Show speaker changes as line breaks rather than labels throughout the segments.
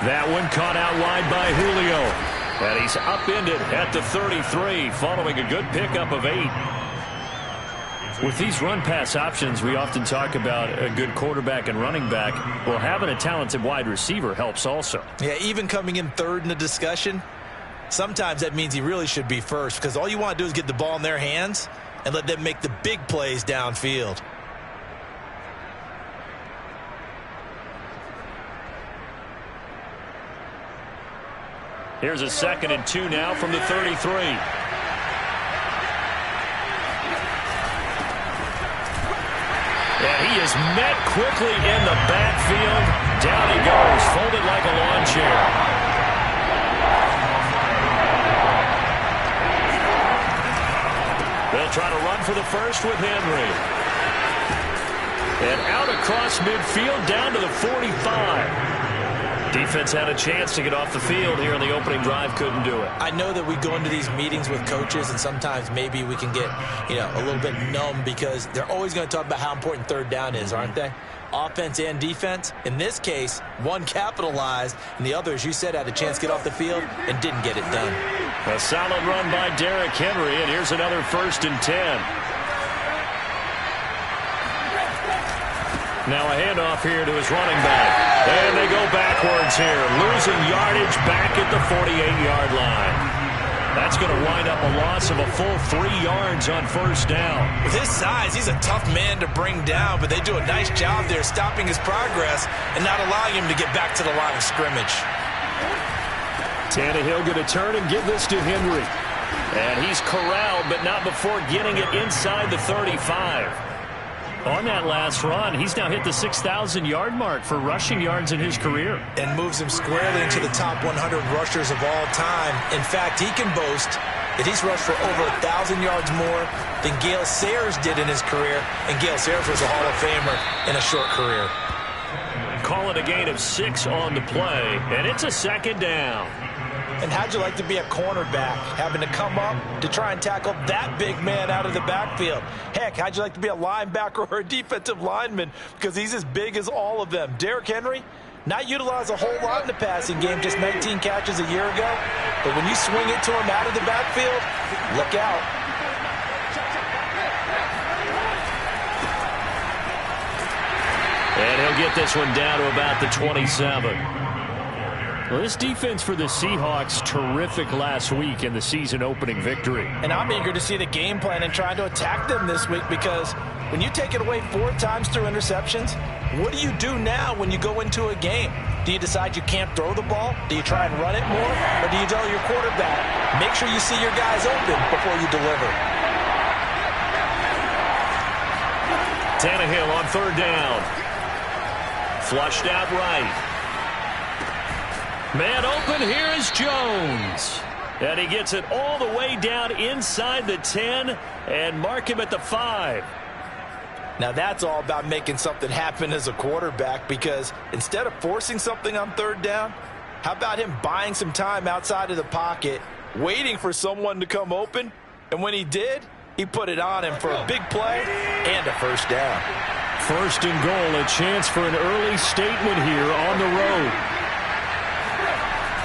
That one caught out wide by Julio. And he's upended at the 33 following a good pickup of 8. With these run-pass options, we often talk about a good quarterback and running back. Well, having a talented wide receiver helps also.
Yeah, even coming in third in the discussion, sometimes that means he really should be first because all you want to do is get the ball in their hands and let them make the big plays downfield.
Here's a 2nd and 2 now from the 33. And he is met quickly in the backfield. Down he goes, folded like a lawn chair. They'll try to run for the first with Henry. And out across midfield down to the 45. Defense had a chance to get off the field here in the opening drive, couldn't do it.
I know that we go into these meetings with coaches, and sometimes maybe we can get, a little bit numb because they're always going to talk about how important third down is, aren't they? Offense and defense. In this case, one capitalized, and the other, as you said, had a chance to get off the field and didn't get it done.
A solid run by Derrick Henry, and here's another 1st and 10. Now a handoff here to his running back. And they go backwards here, losing yardage back at the 48-yard line. That's going to wind up a loss of a full 3 yards on 1st down.
With his size, he's a tough man to bring down, but they do a nice job there stopping his progress and not allowing him to get back to the line of scrimmage.
Tannehill going to turn and give this to Henry. And he's corralled, but not before getting it inside the 35. On that last run, he's now hit the 6,000-yard mark for rushing yards in his career.
And moves him squarely into the top 100 rushers of all time. In fact, he can boast that he's rushed for over 1,000 yards more than Gale Sayers did in his career. And Gale Sayers was a Hall of Famer in a short career.
Call it a gain of 6 on the play, and it's a 2nd down.
And how'd you like to be a cornerback, having to come up to try and tackle that big man out of the backfield? Heck, how'd you like to be a linebacker or a defensive lineman because he's as big as all of them? Derrick Henry, not utilized a whole lot in the passing game, just 19 catches a year ago. But when you swing it to him out of the backfield, look out.
And he'll get this one down to about the 27. Well, this defense for the Seahawks, terrific last week in the season-opening victory.
And I'm eager to see the game plan and try to attack them this week because when you take it away 4 times through interceptions, what do you do now when you go into a game? Do you decide you can't throw the ball? Do you try and run it more? Or do you tell your quarterback, make sure you see your guys open before you deliver?
Tannehill on 3rd down. Flushed out right. Man open, here is Jones. And he gets it all the way down inside the 10 and mark him at the 5.
Now that's all about making something happen as a quarterback because instead of forcing something on 3rd down, how about him buying some time outside of the pocket, waiting for someone to come open, and when he did, he put it on him for a big play and a 1st down.
1st and goal, a chance for an early statement here on the road.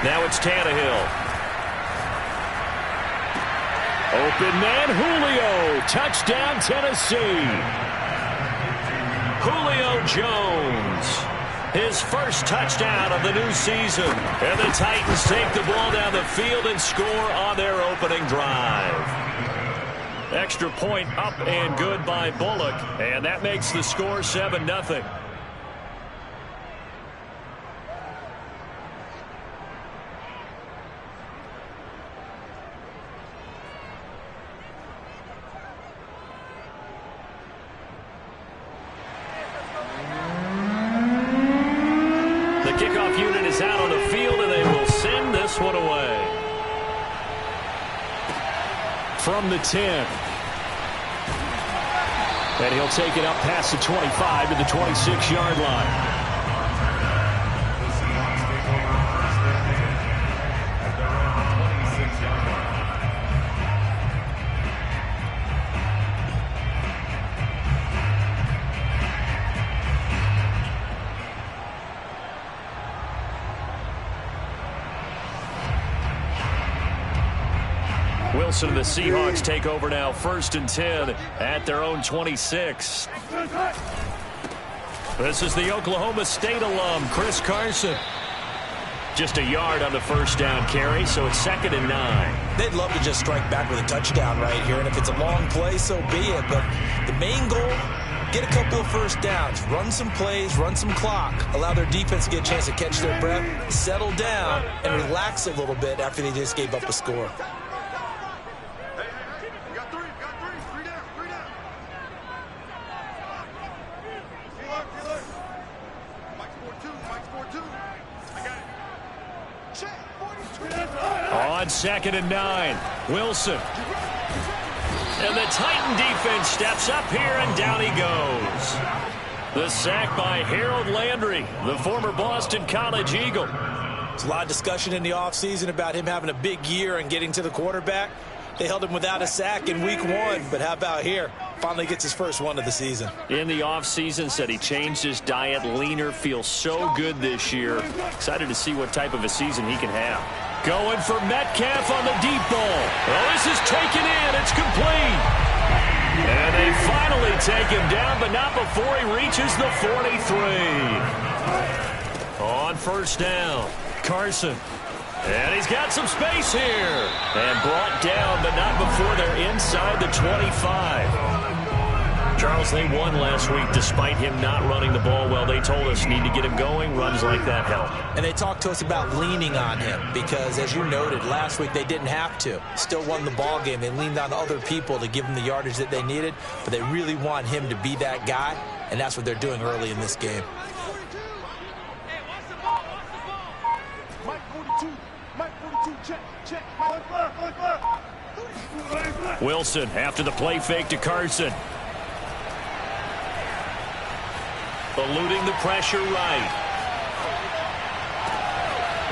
Now it's Tannehill. Open man, Julio. Touchdown, Tennessee. Julio Jones. His first touchdown of the new season. And the Titans take the ball down the field and score on their opening drive. Extra point up and good by Bullock. And that makes the score 7-0. Kickoff unit is out on the field, and they will send this one away. From the 10. And he'll take it up past the 25 to the 26-yard line. Wilson and the Seahawks take over now, 1st and 10 at their own 26. This is the Oklahoma State alum, Chris Carson. Just a yard on the first down carry, so it's 2nd and 9.
They'd love to just strike back with a touchdown right here, and if it's a long play, so be it. But the main goal, get a couple of first downs, run some plays, run some clock, allow their defense to get a chance to catch their breath, settle down, and relax a little bit after they just gave up a score.
On 2nd and 9, Wilson. And the Titan defense steps up here, and down he goes. The sack by Harold Landry, the former Boston College Eagle.
There's a lot of discussion in the offseason about him having a big year and getting to the quarterback. They held him without a sack in week 1, but how about here? Finally gets his first one of the season.
In the offseason, said he changed his diet, leaner, feels so good this year. Excited to see what type of a season he can have. Going for Metcalf on the deep ball. Oh, this is taken in. It's complete. And they finally take him down, but not before he reaches the 43. On 1st down, Carson. And he's got some space here. And brought down, but not before they're inside the 25. Charles, they won last week despite him not running the ball well. They told us need to get him going. Runs like that help.
And they talked to us about leaning on him because, as you noted, last week they didn't have to. Still won the ball game. They leaned on other people to give them the yardage that they needed, but they really want him to be that guy, and that's what they're doing early in this game.
Wilson after the play fake to Carson. Eluding the pressure right.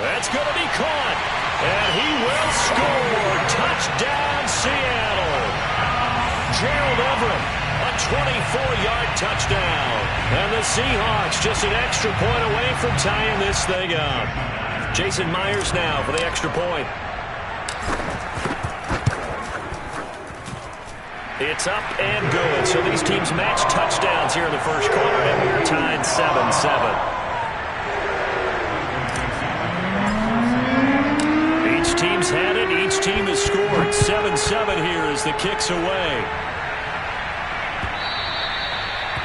That's going to be caught. And he will score. Touchdown, Seattle. Gerald Everett, a 24-yard touchdown. And the Seahawks just an extra point away from tying this thing up. Jason Myers now for the extra point. It's up and good. So these teams match touchdowns here in the first quarter, and we're tied 7-7. Each team's had it. Each team has scored. 7-7 here as the kick's away.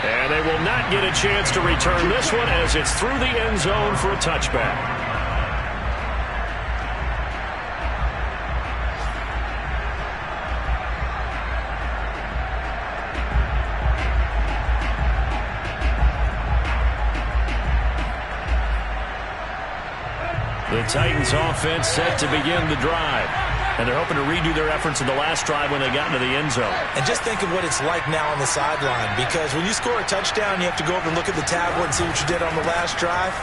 And they will not get a chance to return this one as it's through the end zone for a touchback. The Titans offense set to begin the drive. And they're hoping to redo their efforts in the last drive when they got into the end zone.
And just think of what it's like now on the sideline, because when you score a touchdown, you have to go over and look at the tablet and see what you did on the last drive.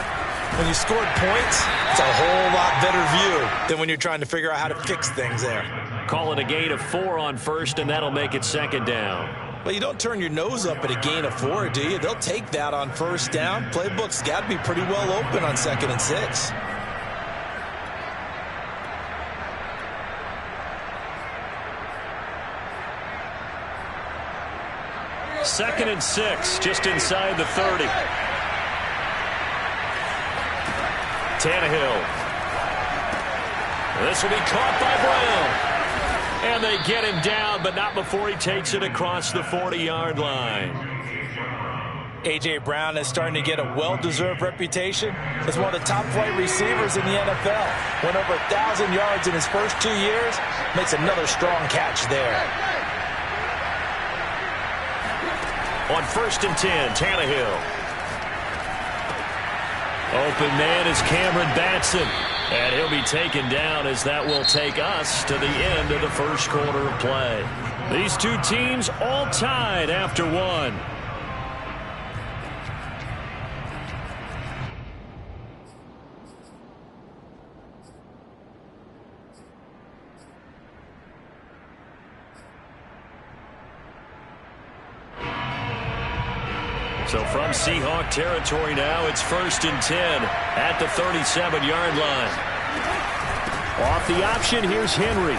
When you scored points, it's a whole lot better view than when you're trying to figure out how to fix things there.
Call it a gain of 4 on first, and that'll make it 2nd down.
Well, you don't turn your nose up at a gain of 4, do you? They'll take that on first down. Playbook's got to be pretty well open on 2nd and 6.
Second and 6, just inside the 30. Tannehill. This will be caught by Brown. And they get him down, but not before he takes it across the 40-yard line.
A.J. Brown is starting to get a well-deserved reputation as one of the top-flight receivers in the NFL. Went over 1,000 yards in his first 2 years. Makes another strong catch there.
On 1st and 10, Tannehill. Open man is Cameron Batson. And he'll be taken down as that will take us to the end of the first quarter of play. These two teams all tied after 1. So from Seahawk territory now, it's 1st and 10 at the 37-yard line. Off the option, here's Henry.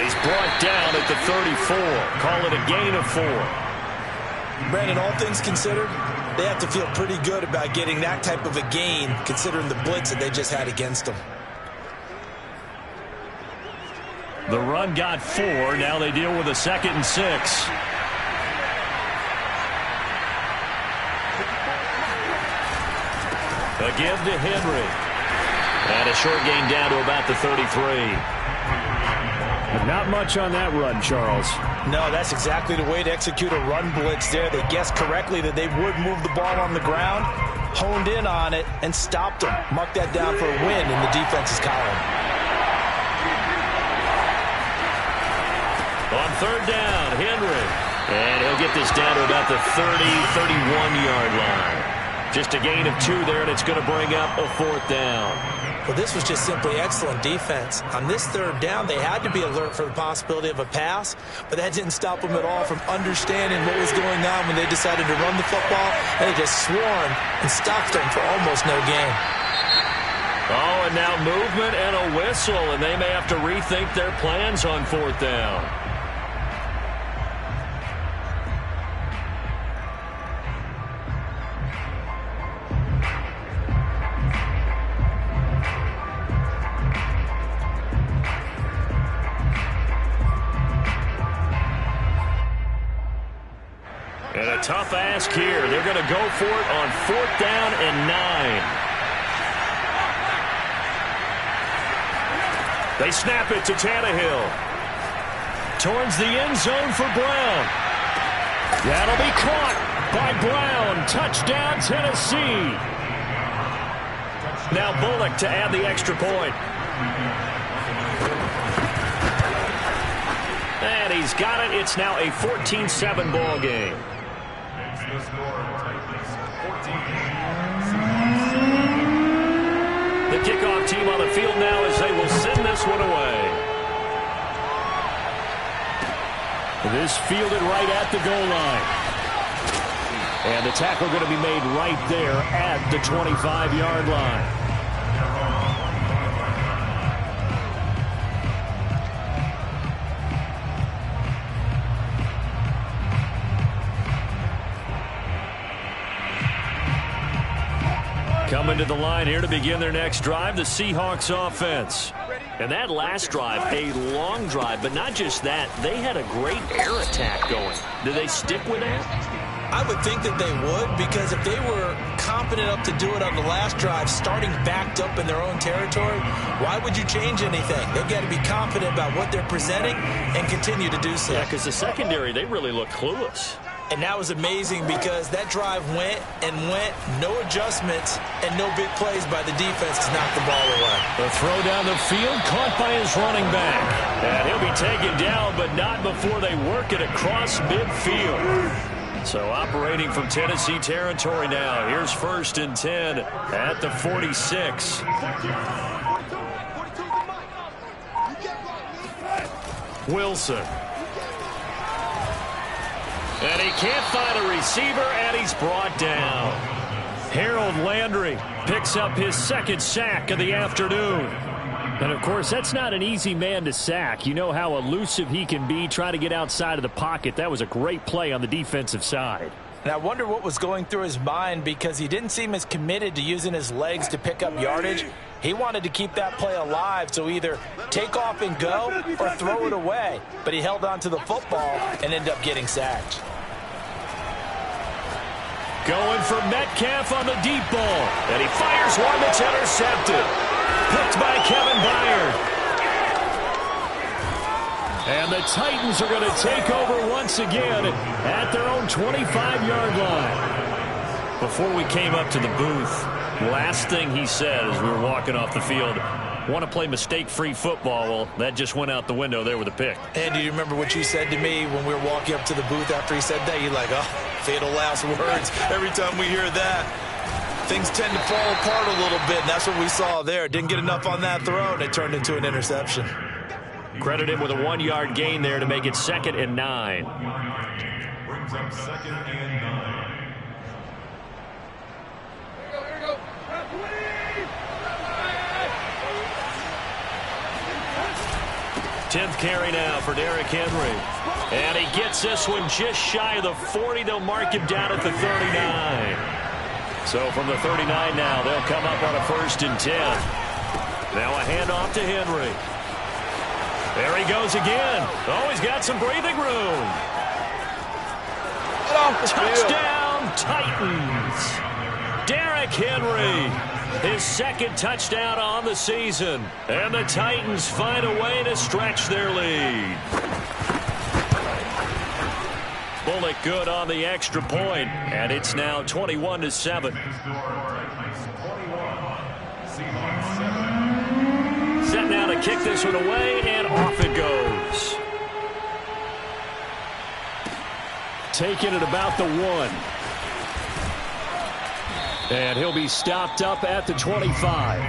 He's brought down at the 34. Call it a gain of 4.
Brandon, all things considered, they have to feel pretty good about getting that type of a gain, considering the blitz that they just had against them.
The run got 4. Now they deal with a 2nd and 6. A give to Henry. And a short gain down to about the 33.
Not much on that run, Charles.
No, that's exactly the way to execute a run blitz there. They guessed correctly that they would move the ball on the ground, honed in on it, and stopped them. Mark that down for a win in the defense's column.
On 3rd down, Henry. And he'll get this down to about the 30, 31-yard line. Just a gain of 2 there, and it's going to bring up a 4th down.
Well, this was just simply excellent defense. On this 3rd down, they had to be alert for the possibility of a pass, but that didn't stop them at all from understanding what was going on when they decided to run the football, and they just swarmed and stopped them for almost no gain.
Oh, and now movement and a whistle, and they may have to rethink their plans on 4th down. And a tough ask here. They're going to go for it on 4th down and 9. They snap it to Tannehill. Towards the end zone for Brown. That'll be caught by Brown. Touchdown, Tennessee. Now Bullock to add the extra point. And he's got it. It's now a 14-7 ball game. The kickoff team on the field now as they will send this one away. This fielded right at the goal line. And the tackle going to be made right there at the 25-yard line. Coming to the line here to begin their next drive, the Seahawks offense. And that last drive, a long drive, but not just that. They had a great air attack going. Do they stick with that?
I would think that they would, because if they were confident enough to do it on the last drive, starting backed up in their own territory, why would you change anything? They've got to be confident about what they're presenting and continue to do so.
Yeah, because the secondary, they really look clueless.
And that was amazing because that drive went and went, no adjustments, and no big plays by the defense to knock the ball away.
The throw down the field, caught by his running back. And he'll be taken down, but not before they work it across midfield. So operating from Tennessee territory now. Here's 1st and 10 at the 46. Wilson. And he can't find a receiver, and he's brought down. Harold Landry picks up his 2nd sack of the afternoon. And, of course, that's not an easy man to sack. You know how elusive he can be, try to get outside of the pocket. That was a great play on the defensive side.
And I wonder what was going through his mind, because he didn't seem as committed to using his legs to pick up yardage. He wanted to keep that play alive, so either take off and go or throw it away. But he held on to the football and ended up getting sacked.
Going for Metcalf on the deep ball. And he fires one that's intercepted. Picked by Kevin Byard. And the Titans are going to take over once again at their own 25-yard line. Before we came up to the booth, last thing he said as we were walking off the field, want to play mistake-free football. Well, that just went out the window there with a pick.
And do you remember what you said to me when we were walking up to the booth after he said that? You're like, oh, fatal last words. Every time we hear that, things tend to fall apart a little bit, and that's what we saw there. Didn't get enough on that throw, and it turned into an interception.
Credit him with a 1-yard gain there to make it 2nd and 9.
Brings up 2nd and 9.
10th carry now for Derrick Henry. And he gets this one just shy of the 40. They'll mark him down at the 39. So from the 39 now, they'll come up on a 1st and 10. Now a handoff to Henry. There he goes again. Oh, he's got some breathing room. Touchdown, Titans. Derrick Henry, his 2nd touchdown on the season. And the Titans find a way to stretch their lead. Bullock good on the extra point, and it's now 21-7. Set now to kick this one away, and off it goes.
Taking it about the 1. And he'll be stopped up at the 25.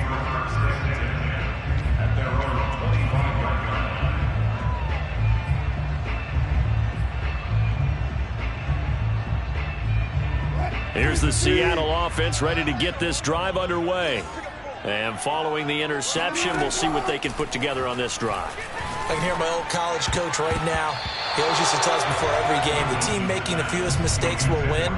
Here's the Seattle offense ready to get this drive underway. And following the interception, we'll see what they can put together on this drive.
I can hear my old college coach right now. He always used to tell us before every game, the team making the fewest mistakes will win.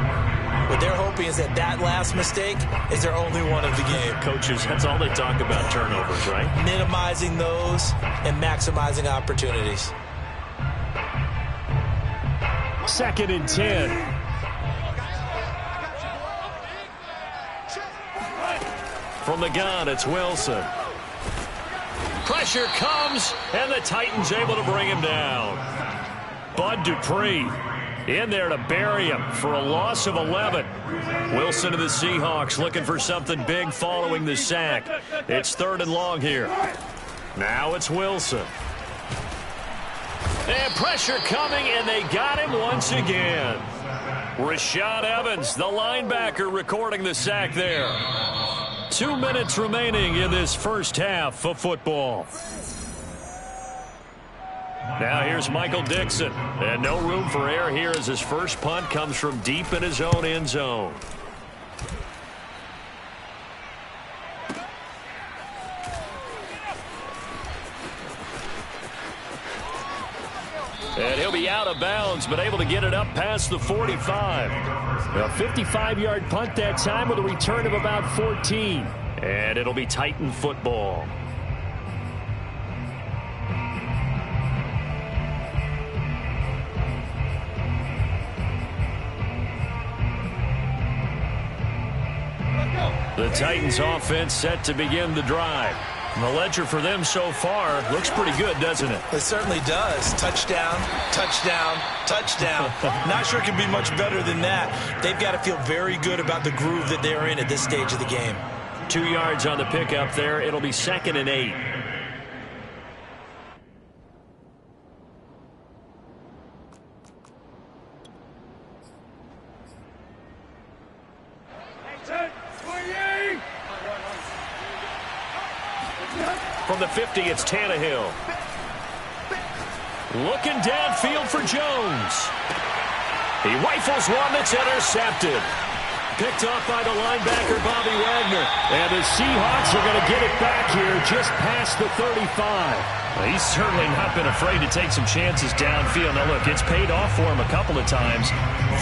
What they're hoping is that that last mistake is their only one of the game.
Coaches, that's all they talk about, turnovers, right?
Minimizing those and maximizing opportunities.
2nd and 10.
From the gun, it's Wilson. Pressure comes, and the Titans able to bring him down. Bud Dupree in there to bury him for a loss of 11. Wilson to the Seahawks looking for something big following the sack. It's 3rd and long here. Now it's Wilson. And pressure coming, and they got him once again. Rashad Evans, the linebacker, recording the sack there. 2 minutes remaining in this first half of football. Now here's Michael Dixon. And no room for error here as his first punt comes from deep in his own end zone. And he'll be out of bounds, but able to get it up past the 45.
A 55-yard punt that time with a return of about 14.
And it'll be Titan football. The Titans offense set to begin the drive. And the ledger for them so far looks pretty good, doesn't it?
It certainly does. Touchdown, touchdown, touchdown. Not sure it can be much better than that. They've got to feel very good about the groove that they're in at this stage of the game.
2 yards on the pickup there. It'll be 2nd and 8. From the 50, it's Tannehill. Looking downfield for Jones. He rifles one that's intercepted. Picked off by the linebacker, Bobby Wagner.
And the Seahawks are going to get it back here just past the 35.
Well, he's certainly not been afraid to take some chances downfield. Now, look, it's paid off for him a couple of times.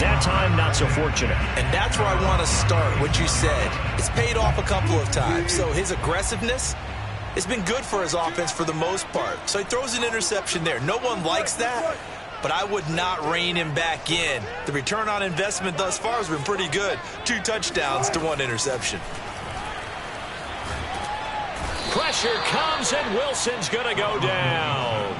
That time, not so fortunate.
And that's where I want to start, what you said. It's paid off a couple of times. So his aggressiveness, it's been good for his offense for the most part. So he throws an interception there. No one likes that, but I would not rein him back in. The return on investment thus far has been pretty good. 2 touchdowns to 1 interception.
Pressure comes, and Wilson's going to go down.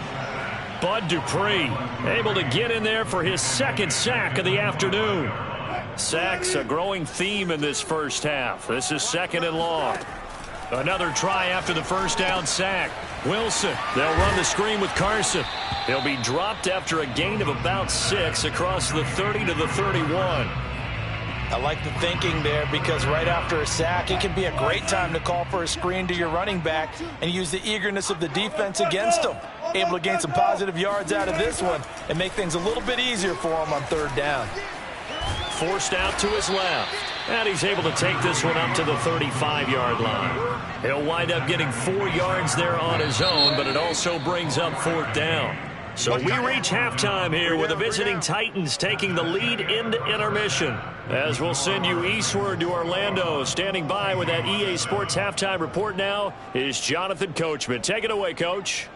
Bud Dupree able to get in there for his 2nd sack of the afternoon. Sacks a growing theme in this first half. This is 2nd and long. Another try after the first down sack. Wilson, they'll run the screen with Carson. He'll be dropped after a gain of about 6 across the 30 to the 31.
I like the thinking there because right after a sack, it can be a great time to call for a screen to your running back and use the eagerness of the defense against him. Able to gain some positive yards out of this one and make things a little bit easier for him on 3rd down.
Forced out to his left. And he's able to take this one up to the 35-yard line. He'll wind up getting 4 yards there on his own, but it also brings up 4th down. So we reach halftime here with the visiting Titans taking the lead into intermission. As we'll send you eastward to Orlando. Standing by with that EA Sports halftime report now is Jonathan Coachman. Take it away, Coach.